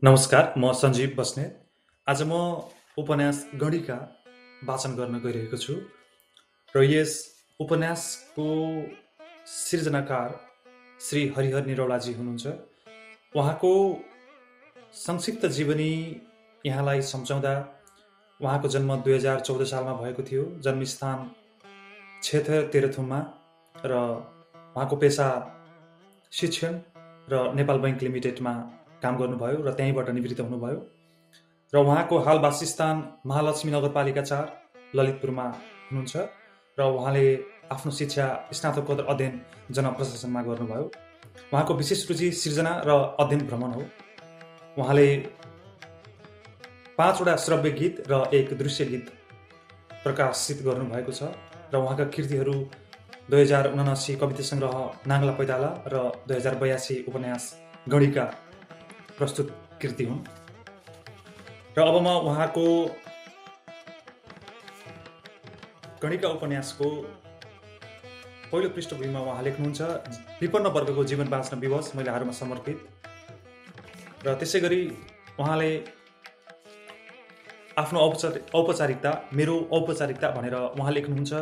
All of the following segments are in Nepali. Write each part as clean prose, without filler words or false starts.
नमस्कार, म सञ्जीव बस्नेत। आज म उपन्यास गढीका वाचन गर्न गइरहेको छु र यस उपन्यासको सिर्जनाकार श्री हरिहर निरौलाजी हुनुहुन्छ। उहाँको संक्षिप्त जीवनी यहाँलाई सम्झाउँदा उहाँको जन्म 2014 सालमा भएको थियो। जन्मस्थान क्षेत्र तेह्रथुममा र उहाँको पेसा शिक्षण र नेपाल बैंक लिमिटेडमा काम गर्नुभयो र त्यहीँबाट निवृत्त हुनुभयो र उहाँको हाल वासस्थान महालक्ष्मी नगरपालिका 4 ललितपुरमा हुनुहुन्छ र उहाँले आफ्नो शिक्षा स्नातकोत्तर अध्ययन जनप्रशासनमा गर्नुभयो। उहाँको विशेष रुचि सृजना र अध्ययन भ्रमण हो। उहाँले 5 वटा श्रव्य गीत र 1 दृश्य गीत प्रकाशित गर्नुभएको छ र उहाँका कृतिहरू 2079 कविता सङ्ग्रह नाङ्ला पैताला र 2082 उपन्यास गढीका प्रस्तुत कृति हुन्। र अब म उहाँको गढीका उपन्यासको पहिलो पृष्ठभूमिमा उहाँ लेख्नुहुन्छ, विपन्न वर्गको जीवन बाँच्न विवश महिलाहरूमा समर्पित। र त्यसै गरी उहाँले आफ्नो औपचारिकता, मेरो औपचारिकता भनेर उहाँ लेख्नुहुन्छ,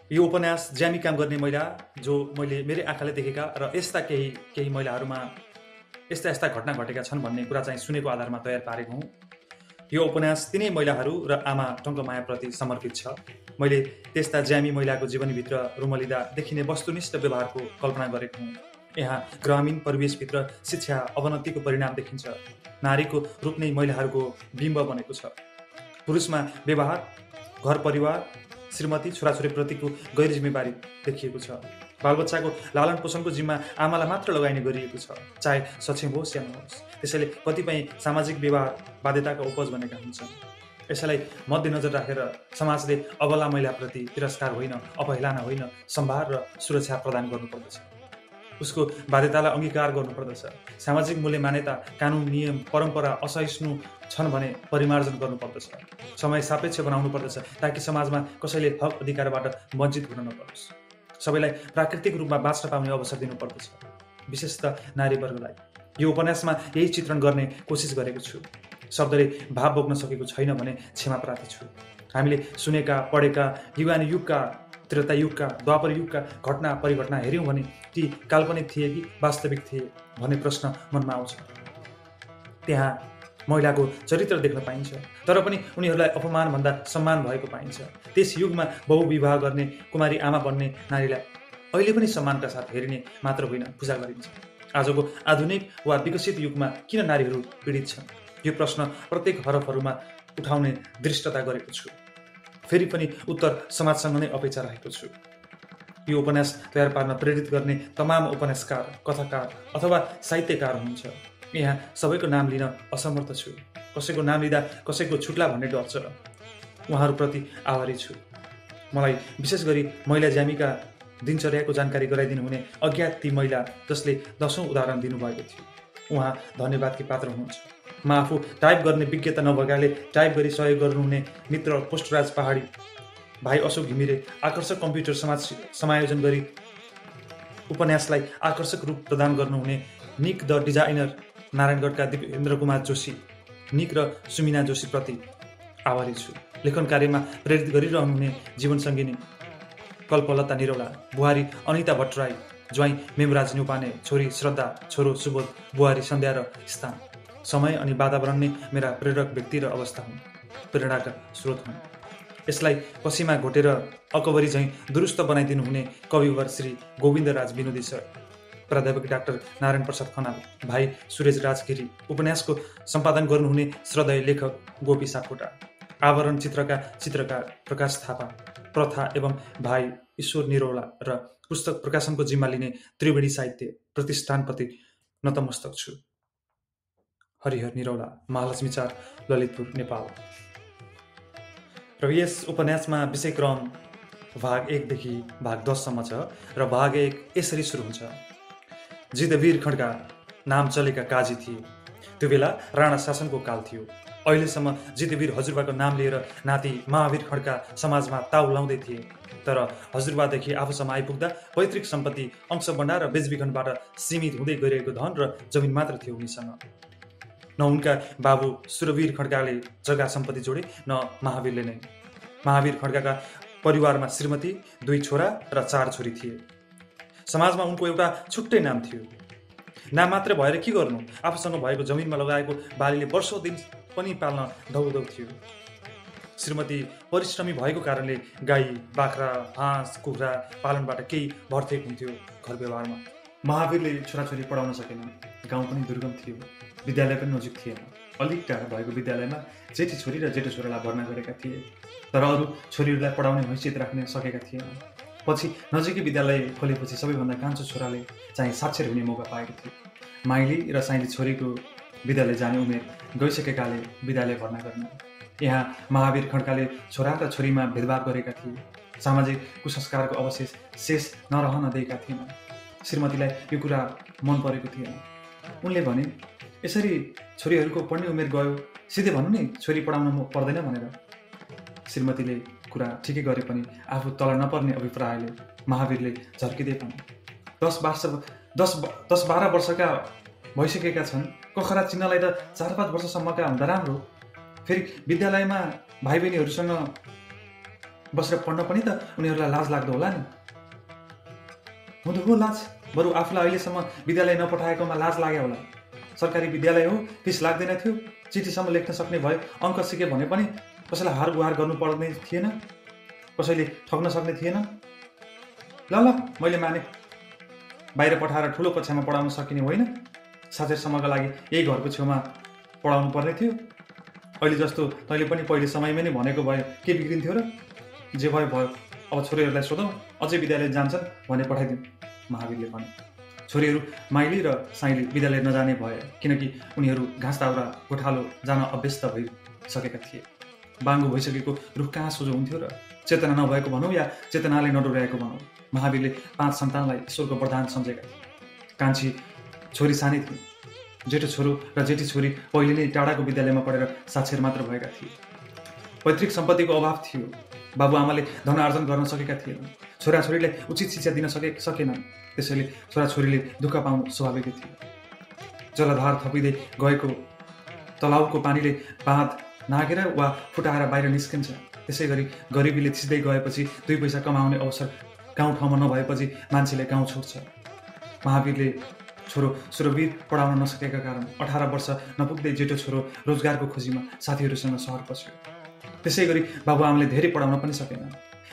यो उपन्यास ज्यामी काम गर्ने महिला जो मैले मेरै आँखाले देखेका र यस्ता केही महिलाहरूमा यस्ता घटना घटेका छन् भन्ने कुरा चाहिँ सुनेको आधारमा तयार पारेको हुँ। यो उपन्यास तिनै महिलाहरू र आमा टङ्कमायाप्रति समर्पित छ। मैले त्यस्ता ज्यामी महिलाको जीवनीभित्र रुमलिँदा देखिने वस्तुनिष्ठ व्यवहारको कल्पना गरेको हुँ। यहाँ ग्रामीण परिवेशभित्र शिक्षा अवनतिको परिणाम देखिन्छ। नारीको रूप नै महिलाहरूको बिम्ब बनेको छ। पुरुषमा व्यवहार, घर परिवार, श्रीमती, छोराछोरीप्रतिको गैर जिम्मेवारी देखिएको छ। बालबच्चाको लालन पोषणको जिम्मा आमालाई मात्र लगाइने गरिएको छ, चाहे सक्षम होस् या नहोस्। त्यसैले कतिपय सामाजिक व्यवहार बाध्यताका उपज बनेका हुन्छन्। यसैलाई मध्यनजर राखेर समाजले अबला महिलाप्रति तिरस्कार होइन, अवहेलना होइन, सम्भार र सुरक्षा प्रदान गर्नुपर्दछ। उसको बाध्यतालाई अङ्गीकार गर्नुपर्दछ। सामाजिक मूल्य, मान्यता, कानुन, नियम, परम्परा असहिष्णु छन् भने परिमार्जन गर्नुपर्दछ। समय सापेक्ष बनाउनु पर्दछ ताकि समाजमा कसैले हक अधिकारबाट वञ्चित हुन नपरोस्। सबैलाई प्राकृतिक रूपमा बाँच्न पाउने अवसर दिनुपर्दछ, विशेषतः नारी वर्गलाई। यो उपन्यासमा यही चित्रण गर्ने कोसिस गरेको छु। शब्दले भाव बोक्न सकेको छैन भने क्षमा प्रार्थी छु। हामीले सुनेका, पढेका, युगान युगका, त्रेता युगका, द्वापर युगका घटना परिघटना हेऱ्यौँ भने ती काल्पनिक थिए कि वास्तविक थिए भन्ने प्रश्न मनमा आउँछ। त्यहाँ महिलाको चरित्र देख्न पाइन्छ, तर पनि उनीहरूलाई अपमानभन्दा सम्मान भएको पाइन्छ। त्यस युगमा बहुविवाह गर्ने, कुमारी आमा बन्ने नारीलाई अहिले पनि सम्मानका साथ हेरिने मात्र होइन, पूजा गरिन्छ। आजको आधुनिक वा विकसित युगमा किन नारीहरू पीडित छन्? यो प्रश्न प्रत्येक हरफहरूमा उठाउने दृष्टता गरेको छु। फेरि पनि उत्तर समाजसँग नै अपेक्षा राखेको छु। यो उपन्यास तयार पार्न प्रेरित गर्ने तमाम उपन्यासकार, कथाकार अथवा साहित्यकार हुनुहुन्छ। यहाँ सबैको नाम लिन असमर्थ छु। कसैको नाम लिँदा कसैको छुट्ला भन्ने डर छ। उहाँहरूप्रति आभारी छु। मलाई विशेष गरी महिला ज्यामीका दिनचर्याको जानकारी गराइदिनु हुने अज्ञात ती महिला जसले 10औं उदाहरण दिनुभएको थियो, उहाँ धन्यवादकी पात्र हुनुहुन्छ। म आफू टाइप गर्ने विज्ञता नभएकाले टाइप गरी सहयोग गर्नुहुने मित्र पोस्टराज पहाडी, भाइ अशोक घिमिरे आकर्षक कम्प्युटर समायोजन गरी उपन्यासलाई आकर्षक रूप प्रदान गर्नुहुने निक द डिजाइनर नारायणगढका दिपेन्द्र कुमार जोशी, निक र सुमिना जोशीप्रति आभारी छु। लेखन कार्यमा प्रेरित गरिरहनुहुने जीवनसङ्गिनी कल्पलता निरौला, बुहारी अनिता भट्टराई, ज्वाइँ मेमराज न्युपाने, छोरी श्रद्धा, छोरो सुबोध, बुहारी सन्ध्या र स्थान, समय अनि वातावरण नै मेरा प्रेरक व्यक्ति र अवस्था हुन्, प्रेरणाका स्रोत हुन्। यसलाई पसीमा घोटेर अकबरी झैँ दुरुस्त बनाइदिनु हुने कविवर श्री गोविन्दराज विनोदी सर, प्राध्यापक डाक्टर नारायण प्रसाद खनाल, भाइ सुरेश राजगिरी, उपन्यासको सम्पादन गर्नुहुने श्रद्धेय लेखक गोपी सापकोटा, आवरण चित्रका चित्रकार प्रकाश थापा, प्रथा एवं भाइ ईश्वर निरौला र पुस्तक प्रकाशनको जिम्मा लिने त्रिवेणी साहित्य प्रतिष्ठानप्रति नतमस्तक छु। हरिहर निरौला, महालक्ष्मी 4, ललितपुर, नेपाल। र यस उपन्यासमा विषयक्रम भाग 1 देखि भाग 10 सम्म छ र भाग 1 यसरी सुरु हुन्छ। जितवीर खड्का नाम चलेका काजी थिए। त्यो बेला राणा शासनको काल थियो। अहिलेसम्म जितेवीर हजुरबाको नाम लिएर नाति महावीर खड्का समाजमा ताउ लाउँदै थिए, तर हजुरबादेखि आफूसम्म आइपुग्दा पैतृक सम्पत्ति अंश बन्डा र बेचबिखनबाट सीमित हुँदै गइरहेको धन र जमिन मात्र थियो उनीसँग। न उनका बाबु सुरवीर खड्काले जग्गा सम्पत्ति जोडे, न महावीरले नै। महावीर खड्काका परिवारमा श्रीमती, 2 छोरा र 4 छोरी थिए। समाजमा उनको एउटा छुट्टै नाम थियो। नाम मात्रै भएर के गर्नु, आफूसँग भएको जमिनमा लगाएको बालीले वर्षौं दिन पनि पाल्न दौडौ थियो। श्रीमती परिश्रमी भएको कारणले गाई, बाख्रा, हाँस, कुखुरा पालनबाट केही भर्तेक हुन्थ्यो घर व्यवहारमा। महावीरले छोराछोरी पढाउन सकेन। गाउँ पनि दुर्गम थियो, विद्यालय पनि नजिक थिएन। अलिक टाढा भएको विद्यालयमा जेठी छोरी र जेठो छोरालाई भर्ना गरेका थिए, तर अरू छोरीहरूलाई पढाउने हैसियत राख्न सकेका थिएन। पछि नजिकै विद्यालय खोलेपछि सबैभन्दा कान्छो छोराले चाहिँ साक्षर हुने मौका पाएको थियो। माइली र साइली छोरीको विद्यालय जाने उमेर गइसकेकाले विद्यालय भर्ना गर्न। यहाँ महावीर खड्काले छोरा र छोरीमा भेदभाव गरेका थिए। सामाजिक कुसंस्कारको अवशेष शेष नरहन दिएका थिएन। श्रीमतीलाई यो कुरा मन परेको थिएन। उनले भने, यसरी छोरीहरूको पढ्ने उमेर गयो, सिधै भन्नु नि छोरी पढाउन पर्दैन भनेर। श्रीमतीले कुरा ठिकै गरे पनि आफू तल नपर्ने अभिप्रायले महावीरले झर्किँदै पनि 10-12 वर्षका भइसकेका छन्, कखरा चिन्नलाई त 4-5 वर्षसम्मका हुँदा राम्रो। फेरि विद्यालयमा भाइ बहिनीहरूसँग बसेर पढ्न पनि त उनीहरूलाई लाज लाग्दो होला नि। हुँदो हो लाज, बरु आफूलाई अहिलेसम्म विद्यालय नपठाएकोमा लाज लाग्यो होला। सरकारी विद्यालय हो, फिस लाग्दैन थियो, चिठीसम्म लेख्न सक्ने भयो, अङ्क सिके भने पनि कसैलाई हार गुहार गर्नु पर्ने थिएन, कसैले ठग्न सक्ने थिएन। ल मैले माने, बाहिर पठाएर ठुलो कक्षामा पढाउन सकिने होइन, साक्षरसम्मका लागि यही घरको छेउमा पढाउनु पर्ने थियो। अहिले जस्तो तैँले पनि पहिले समयमै नै भनेको भए के बिग्रिन्थ्यो र? जे भयो भयो, अब छोरीहरूलाई सोधौँ, अझै विद्यालय जान्छन् भने पठाइदिउँ, महावीरले भने। छोरीहरू माइली र साइली विद्यालय नजाने भए, किनकि उनीहरू घाँस दाउरा गोठालो जान अभ्यस्त भइसकेका थिए। बाङ्गो भइसकेको रुख कहाँ सोझो हुन्थ्यो र? चेतना नभएको भनौँ या चेतनाले नडोर्याएको भनौँ, महावीरले 5 सन्तानलाई ईश्वरको वरदान सम्झेका थिए। कान्छी छोरी सानै थिए। जेठो छोरो र जेठी छोरी पहिले नै टाढाको विद्यालयमा पढेर साक्षर मात्र भएका थिए। पैतृक सम्पत्तिको अभाव थियो। बाबुआमाले धन आर्जन गर्न सकेका थिएनन्। छोराछोरीलाई उचित शिक्षा दिन सकेनन्। त्यसैले छोराछोरीले दुःख पाउनु स्वाभाविक थियो। जलधार थपिँदै गएको तलाउको पानीले बाँध नागेर वा फुटाएर बाहिर निस्किन्छ। त्यसै गरी गरिबीले थिच्दै गएपछि 2 पैसा कमाउने अवसर गाउँठाउँमा नभएपछि मान्छेले गाउँ छोड्छ। महावीरले छोरो सुरवीर पढाउन नसकेका कारण 18 वर्ष नपुग्दै जेठो छोरो रोजगारको खोजीमा साथीहरूसँग सहर पस्यो। त्यसै गरी बाबुआमाले धेरै पढाउन पनि सकेन।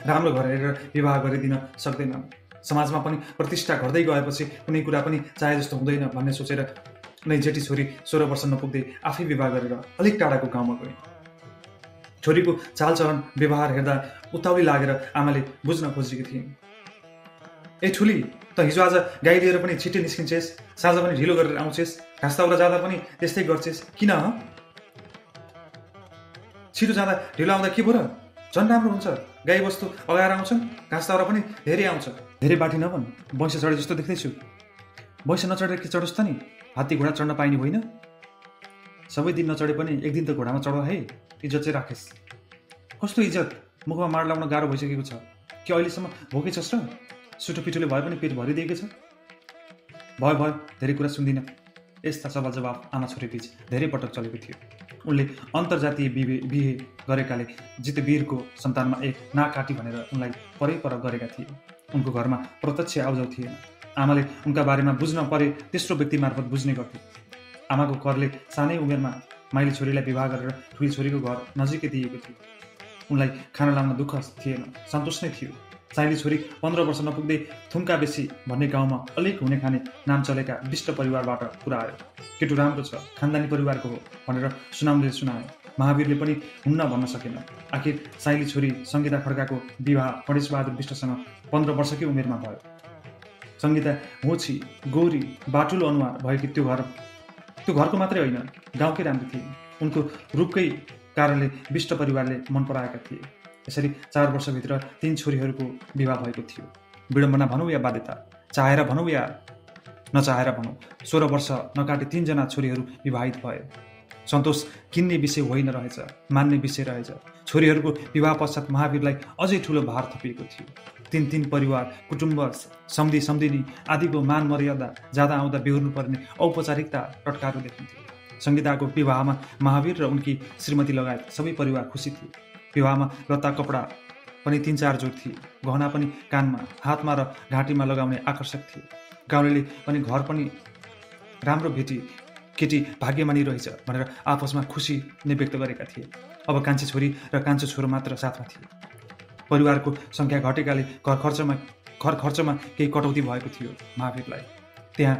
राम्रो घर हेरेर विवाह गरिदिन सक्दैनन्। समाजमा पनि प्रतिष्ठा घट्दै गएपछि कुनै कुरा पनि चाहे जस्तो हुँदैन भन्ने सोचेर नै जेठी छोरी 16 वर्ष नपुग्दै आफै विवाह गरेर अलिक टाढाको गाउँमा गए। छोरीको चालचलन व्यवहार हेर्दा उताउली लागेर आमाले बुझ्न खोजेकी थिइन्। ए ठुली, त हिजो आज गाई लिएर पनि छिट्टै निस्किन्छेस्, साँझ पनि ढिलो गरेर आउँछेस्, घाँस दाउरा जाँदा पनि त्यस्तै गर्छेस्, किन? छिटो जाँदा ढिलो आउँदा के भयो र? झन् राम्रो हुन्छ। गाई बस्तु अगाएर आउँछन्, घाँस दाउरा पनि धेरै आउँछ। धेरै बाटी नभन्, वैँस चढे जस्तो देख्दैछु। वैँस नचढेर के चढोस् त नि? हात्ती घोडा चढ्न पाइने होइन? सबै दिन नचढे पनि एक दिन त घोडामा चढ है, इज्जत चाहिँ राखेस्। कस्तो इज्जत? मुखमा माड लाउन गाह्रो भइसकेको छ। के अहिलेसम्म भोकै छस् र? सुटो पिटोले भए पनि पेट भरिदिएको छ? भयो, धेरै कुरा सुन्दिनँ। यस्ता सवाल जवाब आमा छोरी बीच धेरै पटक चलेको थियो। उनले अन्तर्जातीय बिहे गरेकाले जितेवीरको सन्तानमा एक नाकाटी भनेर उनलाई पर गरेका थिए। उनको घरमा प्रत्यक्ष आउजाउ थिएन। आमाले उनका बारेमा बुझ्न परे तेस्रो व्यक्ति मार्फत बुझ्ने गर्थे। आमाको करले सानै उमेरमा माइली छोरीलाई विवाह गरेर ठुली छोरीको घर नजिकै दिएको थियो। उनलाई खाना लाउन दुःख थिएन, सन्तोष नै थियो। साइली छोरी 15 वर्ष नपुग्दै थुम्का बेसी भन्ने गाउँमा अलिक हुने खाने नाम चलेका विष्ट परिवारबाट कुरा आयो। केटु राम्रो छ, खानदानी परिवारको हो भनेर सुनाए। महावीरले पनि हुन्न भन्न सकेन। आखिर साइली छोरी सङ्गीता खड्काको विवाह गणेशबहादुर विष्टसँग 15 वर्षकै उमेरमा भयो। सङ्गीता होची, गोरी, बाटुलो अनुहार भएकी त्यो घरको मात्रै होइन, गाउँकै राम्रो थिए। उनको रूपकै कारणले विष्ट परिवारले मन पराएका थिए। यसरी 4 वर्षभित्र 3 छोरीहरूको विवाह भएको थियो। विडम्बना भनौँ या बाध्यता, चाहेर भनौँ या नचाहेर भनौँ, 16 वर्ष नकाटे 3 जना छोरीहरू विवाहित भए। सन्तोष किन्ने विषय होइन रहेछ, मान्ने विषय रहेछ। छोरीहरूको विवाह पश्चात महावीरलाई अझै ठुलो भार थपिएको थियो। तीन परिवार, कुटुम्ब, सम्धिनी आदिको मान मर्यादा जाँदा आउँदा बेहोर्नुपर्ने औपचारिकता टटकारो देखिन्थ्यो। सङ्गीताको विवाहमा महावीर र उनकी श्रीमती लगायत सबै परिवार खुसी थिए। विवाहमा लत्ता कपडा पनि 3-4 जोड थिए। गहना पनि कानमा, हातमा र घाँटीमा लगाउने आकर्षक थिए। गाउँले पनि घर पनि राम्रो भेटी, केटी भाग्यमानी रहेछ भनेर आपसमा खुसी नै व्यक्त गरेका थिए। अब कान्छी छोरी र कान्छो छोरो मात्र साथमा थिए। परिवारको सङ्ख्या घटेकाले घर खर्चमा केही कटौती भएको थियो महावीरलाई। त्यहाँ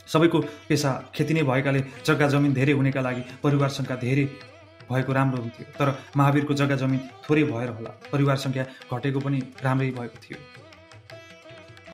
सबैको पेसा खेती नै भएकाले जग्गा जमिन धेरै हुनेका लागि परिवार सङ्ख्या धेरै भएको राम्रो हुन्थ्यो। तर महावीरको जग्गा जमिन थोरै भएर होला परिवार सङ्ख्या घटेको पनि राम्रै भएको थियो।